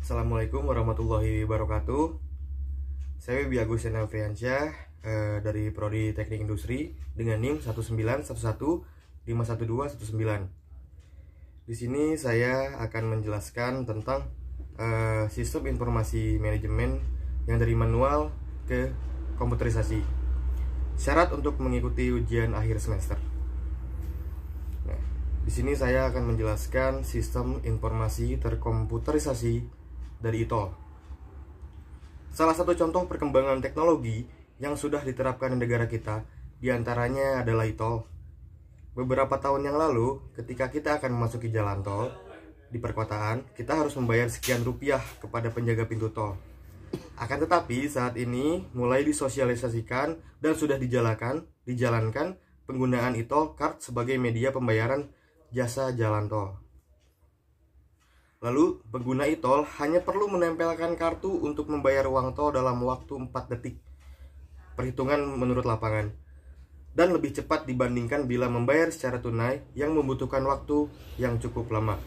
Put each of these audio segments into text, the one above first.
Assalamualaikum warahmatullahi wabarakatuh. Saya Wibi Agustin Alfiansyah dari Prodi Teknik Industri dengan NIM 191151219. Di sini saya akan menjelaskan tentang sistem informasi manajemen yang dari manual ke komputerisasi. Syarat untuk mengikuti ujian akhir semester. Nah, di sini saya akan menjelaskan sistem informasi terkomputerisasi dari ITOL. Salah satu contoh perkembangan teknologi yang sudah diterapkan di negara kita diantaranya adalah ITOL. Beberapa tahun yang lalu, ketika kita akan memasuki jalan tol di perkotaan, kita harus membayar sekian rupiah kepada penjaga pintu tol. Akan tetapi saat ini mulai disosialisasikan dan sudah dijalankan penggunaan ITOL card sebagai media pembayaran jasa jalan tol. Lalu, pengguna ITOL hanya perlu menempelkan kartu untuk membayar uang tol dalam waktu 4 detik. Perhitungan menurut lapangan. Dan lebih cepat dibandingkan bila membayar secara tunai yang membutuhkan waktu yang cukup lama.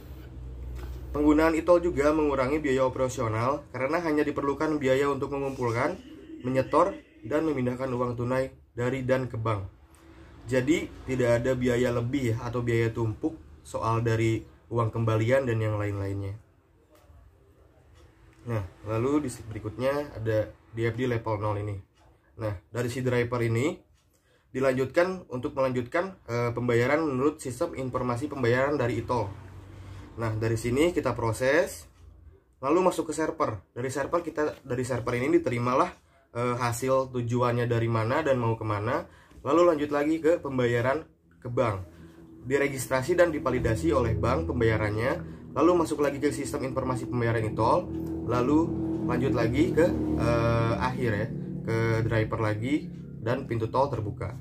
Penggunaan ITOL juga mengurangi biaya operasional karena hanya diperlukan biaya untuk mengumpulkan, menyetor, dan memindahkan uang tunai dari dan ke bank. Jadi, tidak ada biaya lebih atau biaya tumpuk soal dari uang kembalian dan yang lain-lainnya. Nah, lalu di berikutnya ada DFD level 0 ini. Nah, dari si driver ini dilanjutkan untuk melanjutkan pembayaran menurut sistem informasi pembayaran dari ITOL. Nah, dari sini kita proses, lalu masuk ke server. Dari server ini diterimalah hasil tujuannya dari mana dan mau kemana. Lalu lanjut lagi ke pembayaran ke bank. Diregistrasi dan divalidasi oleh bank pembayarannya, lalu masuk lagi ke sistem informasi pembayaran ITOL, lalu lanjut lagi ke akhir ya, ke driver lagi dan pintu tol terbuka.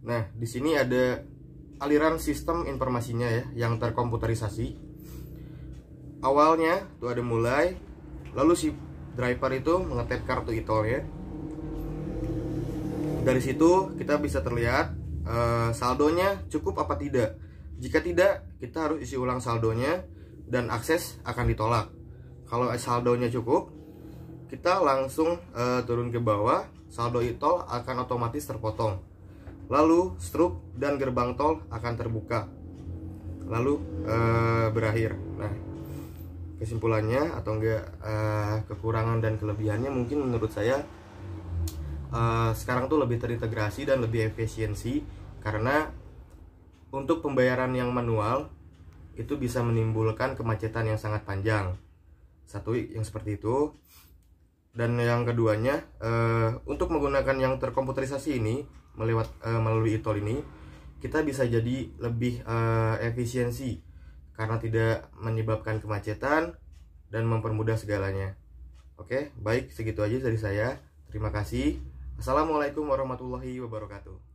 Nah, di sini ada aliran sistem informasinya ya yang terkomputerisasi. Awalnya tuh ada mulai, lalu si driver itu mengetep kartu ITOL ya. Dari situ kita bisa terlihat saldonya cukup apa tidak. Jika tidak, kita harus isi ulang saldonya dan akses akan ditolak. Kalau saldonya cukup, kita langsung turun ke bawah, saldo ITOL akan otomatis terpotong. Lalu struk dan gerbang tol akan terbuka, lalu berakhir. Nah, kesimpulannya atau enggak kekurangan dan kelebihannya mungkin menurut saya sekarang tuh lebih terintegrasi dan lebih efisiensi, karena untuk pembayaran yang manual itu bisa menimbulkan kemacetan yang sangat panjang. Satu yang seperti itu. Dan yang keduanya, untuk menggunakan yang terkomputerisasi ini melalui ITOL ini, kita bisa jadi lebih efisiensi karena tidak menyebabkan kemacetan dan mempermudah segalanya. Oke, baik, segitu aja dari saya. Terima kasih. Assalamualaikum warahmatullahi wabarakatuh.